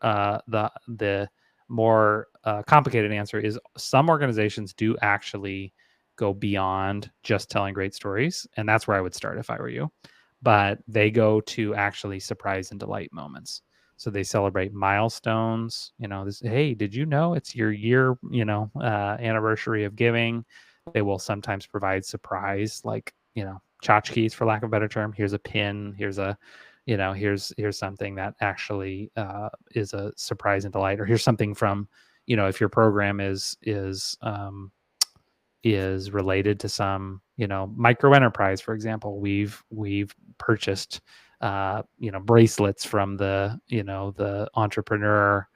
complicated answer is some organizations do actually go beyond just telling great stories, and that's where I would start if I were you. But they go to actually surprise and delight moments. So they celebrate milestones. Hey, did you know it's your year, anniversary of giving? They will sometimes provide surprise, like, tchotchkes, for lack of a better term. Here's a pin. Here's something that actually is a surprise and delight. Or here's something from, if your program is related to some, micro enterprise, for example. We've purchased, bracelets from the entrepreneur,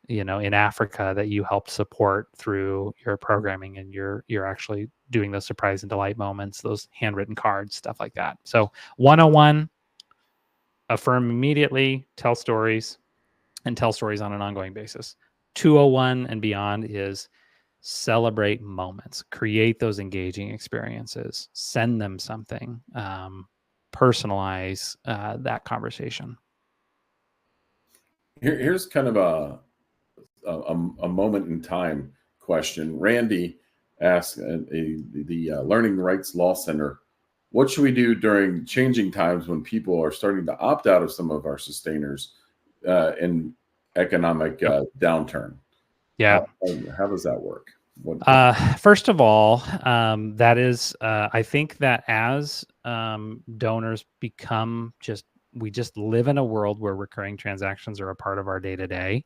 in Africa that you helped support through your programming, and you're actually doing those surprise and delight moments, those handwritten cards, stuff like that. So 101, affirm immediately, tell stories, and tell stories on an ongoing basis. 201 and beyond is celebrate moments, create those engaging experiences, send them something, personalize that conversation. Here's kind of a moment in time question. Randy asked the Learning Rights Law Center, what should we do during changing times when people are starting to opt out of some of our sustainers in economic downturn? Yeah. How does that work? First of all, that is, I think that as donors become we just live in a world where recurring transactions are a part of our day to day.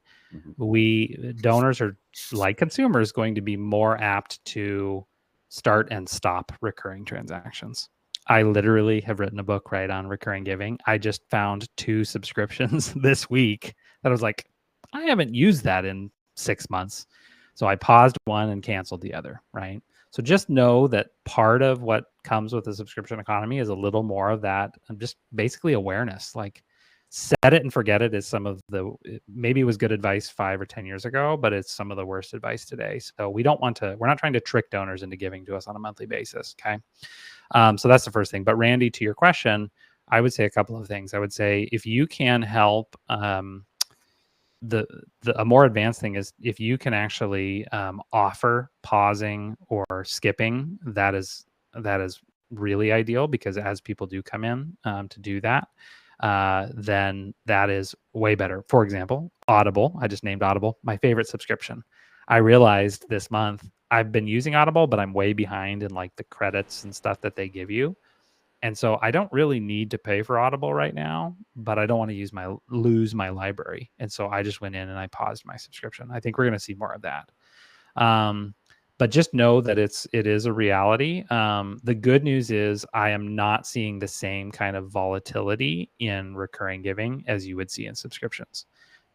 Donors are, like consumers, going to be more apt to start and stop recurring transactions. I literally have written a book on recurring giving. I just found 2 subscriptions this week that I was like, I haven't used that in 6 months. So I paused one and canceled the other, right? So just know that part of what comes with the subscription economy is a little more of that, just basically awareness. Like, set it and forget it is some of maybe it was good advice 5 or 10 years ago, but it's some of the worst advice today. So we're not trying to trick donors into giving to us on a monthly basis. Okay. So that's the first thing. But Randy, to your question, I would say a couple of things. I would say if you can help, a more advanced thing is if you can actually offer pausing or skipping, that is really ideal, because as people do come in to do that, then that is way better. For example, Audible. I just named Audible my favorite subscription. I realized this month I've been using Audible, but I'm way behind in like the credits and stuff that they give you. And so I don't really need to pay for Audible right now, but I don't want to lose my library. And so I just went in and I paused my subscription. I think we're going to see more of that. But just know that it is a reality. The good news is I am not seeing the same kind of volatility in recurring giving as you would see in subscriptions.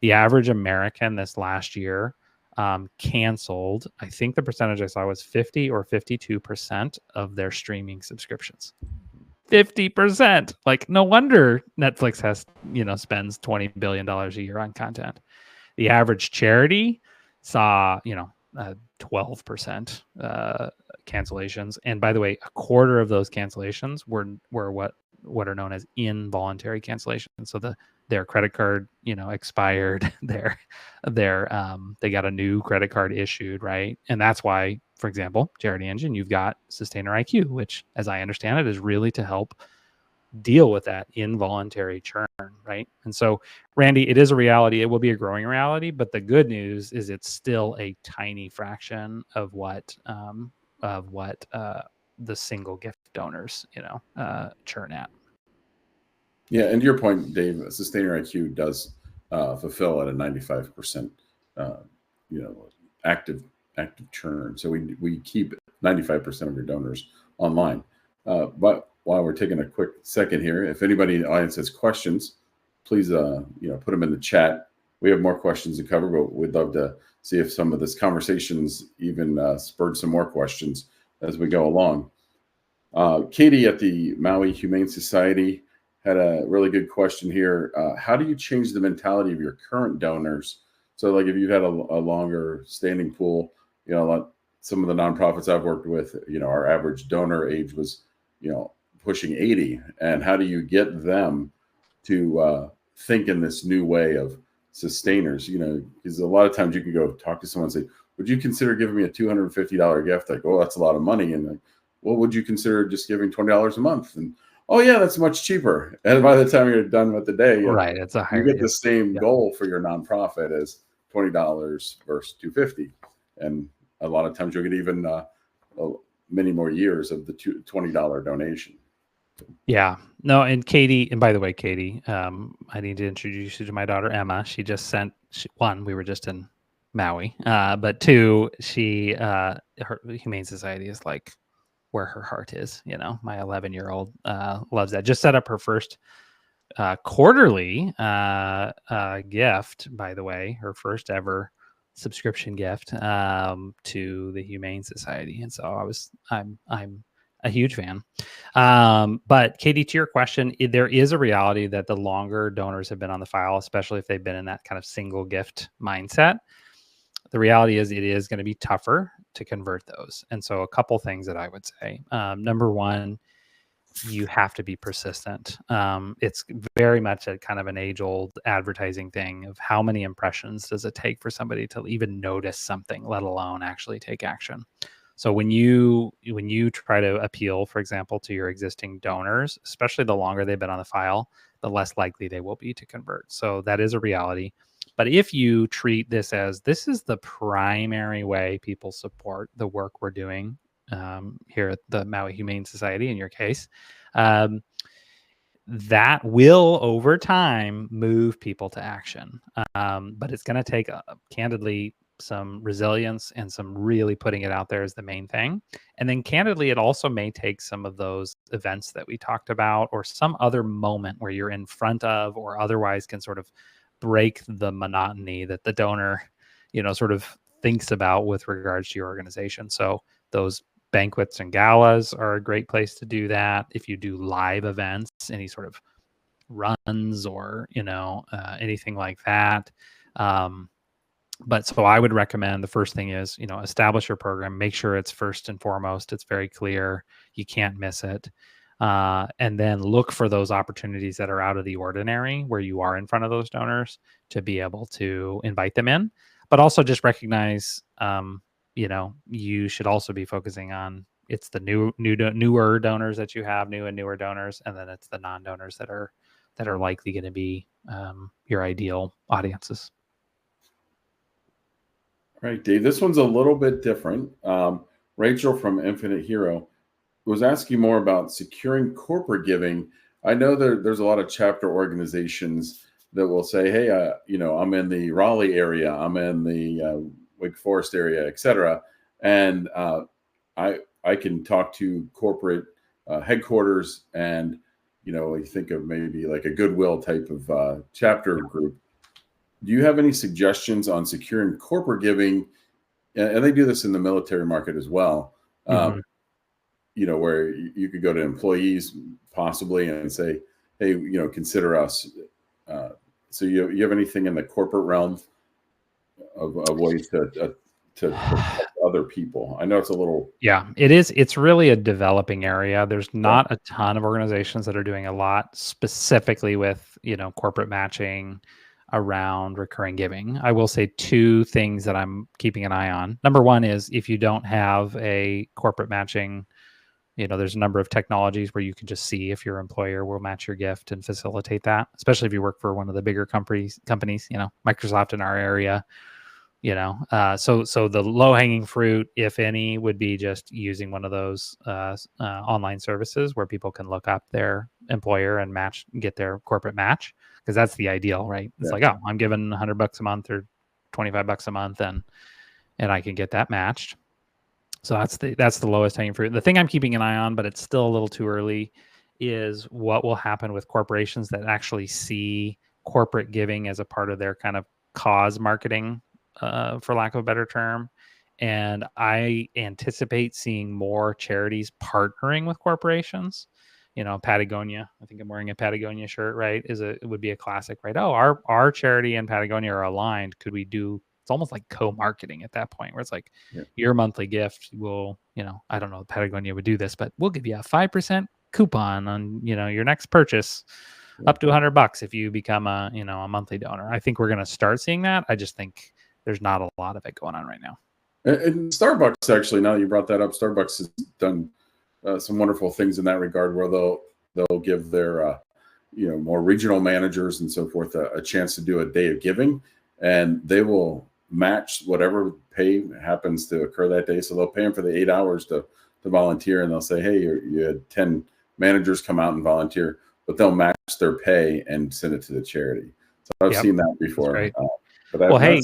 The average American this last year canceled, I think the percentage I saw was 50 or 52% of their streaming subscriptions. 50%. Like, no wonder Netflix spends $20 billion a year on content. The average charity saw, 12% cancellations. And by the way, a quarter of those cancellations were what are known as involuntary cancellations. So their credit card, expired. They got a new credit card issued, right? And that's why, for example, Charity Engine, you've got Sustainer IQ, which, as I understand it, is really to help deal with that involuntary churn, right? And so, Randy, it is a reality. It will be a growing reality, but the good news is it's still a tiny fraction of what the single gift donors, churn at. Yeah, and to your point, Dave, Sustainer IQ does fulfill at a 95%, active churn. So we keep 95% of your donors online. But while we're taking a quick second here, if anybody in the audience has questions, please put them in the chat. We have more questions to cover, but we'd love to see if some of this conversations even spurred some more questions as we go along. Katie at the Maui Humane Society had a really good question here. How do you change the mentality of your current donors? So, like, if you've had a longer standing pool, some of the nonprofits I've worked with, our average donor age was, pushing 80. And how do you get them to think in this new way of sustainers? Because a lot of times you can go talk to someone and say, would you consider giving me a $250 gift? Like, oh, that's a lot of money. And like, well, would you consider just giving $20 a month? And oh yeah, that's much cheaper. And by the time you're done with the day, right, it's a higher, you get the same goal for your nonprofit as $20 versus $250. And a lot of times you'll get even many more years of the $20 donation. Yeah, no, and Katie, and by the way, Katie, I need to introduce you to my daughter Emma. She just sent one. We were just in Maui, but two, her Humane Society is like where her heart is. My 11-year-old loves that. Just set up her first quarterly gift, by the way, her first ever subscription gift to the Humane Society, and so I'm a huge fan. But Katie, to your question, there is a reality that the longer donors have been on the file, especially if they've been in that kind of single gift mindset, the reality is it is going to be tougher to convert those. And so a couple things that I would say. Number one, you have to be persistent. It's very much a kind of an age-old advertising thing of how many impressions does it take for somebody to even notice something, let alone actually take action. So when you try to appeal, for example, to your existing donors, especially the longer they've been on the file, the less likely they will be to convert. So that is a reality. But if you treat this as this is the primary way people support the work we're doing here at the Maui Humane Society, in your case, that will over time move people to action. But it's going to take, candidly, some resilience and some really putting it out there is the main thing. And then candidly, it also may take some of those events that we talked about or some other moment where you're in front of or otherwise can sort of break the monotony that the donor, sort of thinks about with regards to your organization. So those banquets and galas are a great place to do that. If you do live events, any sort of runs or, anything like that. But so I would recommend the first thing is, establish your program, make sure it's first and foremost, it's very clear, you can't miss it. And then look for those opportunities that are out of the ordinary where you are in front of those donors to be able to invite them in, but also just recognize, you should also be focusing on it's the newer donors that you have, new and newer donors, and then it's the non-donors that are likely going to be your ideal audiences. All right, Dave, this one's a little bit different. Rachel from Infinite Hero was asking more about securing corporate giving. I know there's a lot of chapter organizations that will say, hey, I'm in the Raleigh area, I'm in the Wake Forest area, et cetera. And I can talk to corporate headquarters and, you think of maybe like a Goodwill type of chapter group. Do you have any suggestions on securing corporate giving? And they do this in the military market as well. Mm-hmm. Where you could go to employees possibly and say, hey, consider us. So you have anything in the corporate realm of ways to other people? I know it's a little. Yeah, it is. It's really a developing area. There's not a ton of organizations that are doing a lot specifically with, corporate matching around recurring giving. I will say two things that I'm keeping an eye on. Number one is if you don't have a corporate matching There's a number of technologies where you can just see if your employer will match your gift and facilitate that, especially if you work for one of the bigger companies, Microsoft in our area. So the low hanging fruit, if any, would be just using one of those online services where people can look up their employer and get their corporate match, because that's the ideal, right? It's like, oh, I'm giving $100 a month or $25 a month, and I can get that matched. So that's the lowest hanging fruit. The thing I'm keeping an eye on, but it's still a little too early, is what will happen with corporations that actually see corporate giving as a part of their kind of cause marketing, for lack of a better term. And I anticipate seeing more charities partnering with corporations. Patagonia, I think I'm wearing a Patagonia shirt, right? It would be a classic, right? Oh, our charity and Patagonia are aligned. Could we do, it's almost like co-marketing at that point, where it's like, your monthly gift will, I don't know if Patagonia would do this, but we'll give you a 5% coupon on, your next purchase, up to $100 if you become a monthly donor. I think we're going to start seeing that. I just think there's not a lot of it going on right now. And Starbucks, actually, now that you brought that up, Starbucks has done some wonderful things in that regard, where they'll give their more regional managers and so forth a chance to do a day of giving, and they will match whatever pay happens to occur that day. So they'll pay them for the 8 hours to volunteer, and they'll say, hey, you had 10 managers come out and volunteer, but they'll match their pay and send it to the charity. So I've seen that before. Well, hey,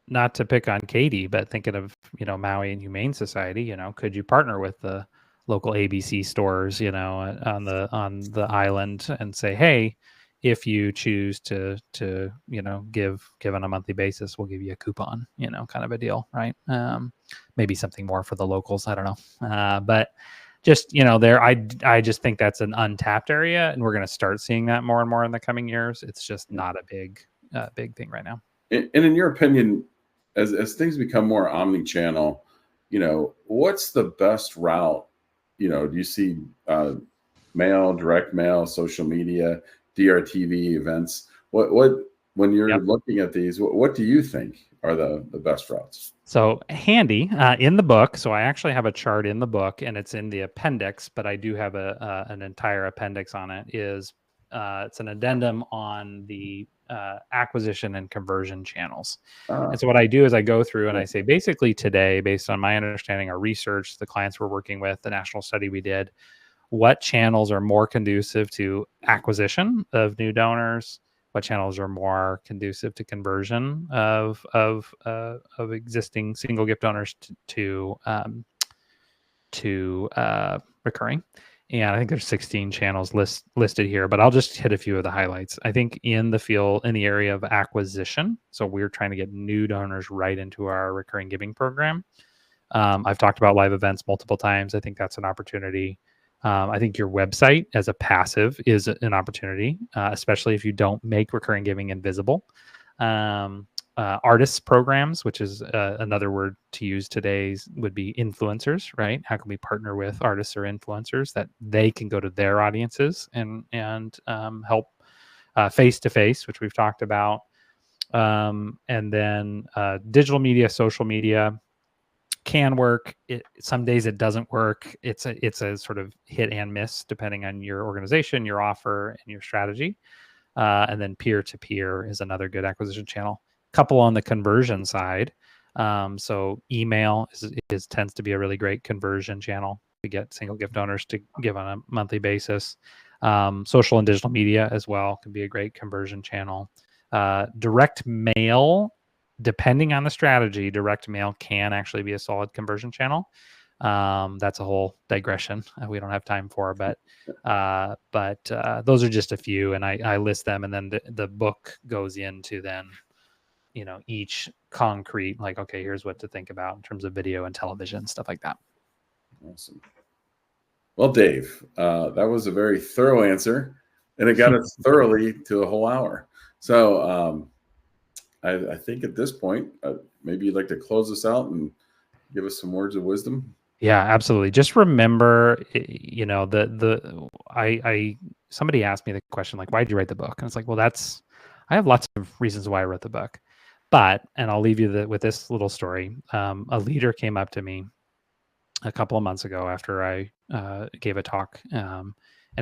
not to pick on Katie, but thinking of, Maui and Humane Society, could you partner with the local ABC stores, on the island, and say, hey, if you choose to give on a monthly basis, we'll give you a coupon, kind of a deal, right? Maybe something more for the locals. I don't know. But just, I just think that's an untapped area, and we're going to start seeing that more and more in the coming years. It's just not a big thing right now. And in your opinion, as things become more omni-channel, what's the best route? Do you see mail, direct mail, social media, DRTV events? What when you're looking at these, what do you think are the best routes? So handy in the book. So I actually have a chart in the book, and it's in the appendix, but I do have an entire appendix on it. It's an addendum on the acquisition and conversion channels. And so what I do is I go through and I say, basically today, based on my understanding, our research, the clients we're working with, the national study we did, what channels are more conducive to acquisition of new donors? What channels are more conducive to conversion of existing single gift donors to recurring? And I think there's 16 channels listed here, but I'll just hit a few of the highlights. I think in the area of acquisition, so we're trying to get new donors right into our recurring giving program. I've talked about live events multiple times. I think that's an opportunity. I think your website as a passive is an opportunity, especially if you don't make recurring giving invisible. Artists programs, which is another word to use today, would be influencers, right? How can we partner with artists or influencers that they can go to their audiences and help face to face, which we've talked about, and then digital media, social media can work. Some days it doesn't work. It's a sort of hit and miss depending on your organization, your offer, and your strategy. And then peer to peer is another good acquisition channel. Couple on the conversion side. So email tends to be a really great conversion channel to get single gift donors to give on a monthly basis. Social and digital media as well can be a great conversion channel. Direct mail, depending on the strategy, direct mail can actually be a solid conversion channel. That's a whole digression we don't have time for, but those are just a few, and I list them, and then the book goes into then each concrete, like, okay, here's what to think about in terms of video and television, stuff like that. Awesome. Well, Dave, that was a very thorough answer, and it got us thoroughly to a whole hour. So I think at this point, maybe you'd like to close us out and give us some words of wisdom. Yeah, absolutely. Just remember, somebody asked me the question, like, why did you write the book? And it's like, well, I have lots of reasons why I wrote the book. But, and I'll leave you with this little story. A leader came up to me a couple of months ago after I gave a talk. And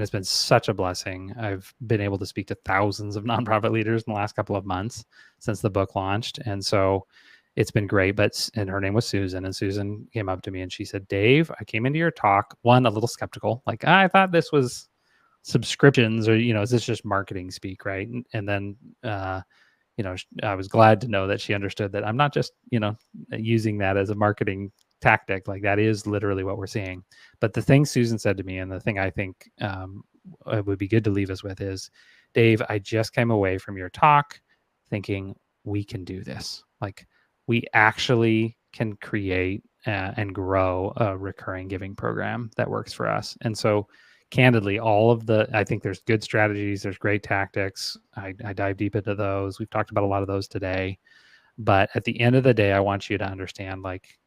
it's been such a blessing. I've been able to speak to thousands of nonprofit leaders in the last couple of months since the book launched. And so it's been great. And her name was Susan. And Susan came up to me and she said, Dave, I came into your talk, one, a little skeptical. Like, I thought this was subscriptions, or, is this just marketing speak, right? And then, I was glad to know that she understood that I'm not just, using that as a marketing tactic. Like, that is literally what we're seeing. But the thing Susan said to me, and the thing I think it would be good to leave us with is, Dave, I just came away from your talk thinking we can do this. Like, we actually can create and grow a recurring giving program that works for us. And so candidly, I think there's good strategies, there's great tactics. I dive deep into those. We've talked about a lot of those today. But at the end of the day, I want you to understand, like,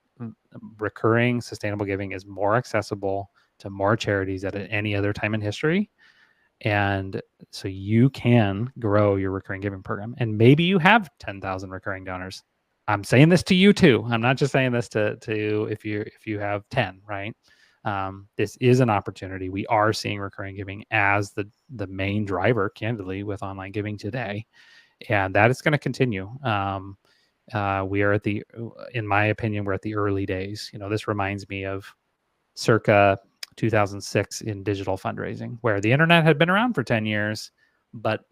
recurring sustainable giving is more accessible to more charities than at any other time in history. And so you can grow your recurring giving program. And maybe you have 10,000 recurring donors. I'm saying this to you too. I'm not just saying this to if you have 10, right? This is an opportunity. We are seeing recurring giving as the main driver, candidly, with online giving today. And that is going to continue. We are in my opinion, we're at the early days. This reminds me of circa 2006 in digital fundraising, where the internet had been around for 10 years, but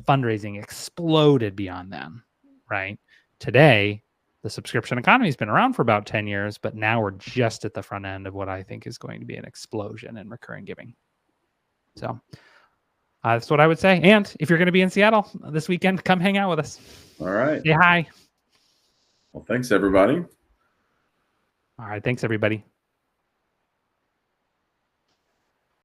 fundraising exploded beyond then, right? Today, the subscription economy has been around for about 10 years, but now we're just at the front end of what I think is going to be an explosion in recurring giving. So that's what I would say. And if you're going to be in Seattle this weekend, come hang out with us. All right. Say hi. Well, thanks, everybody. All right. Thanks, everybody.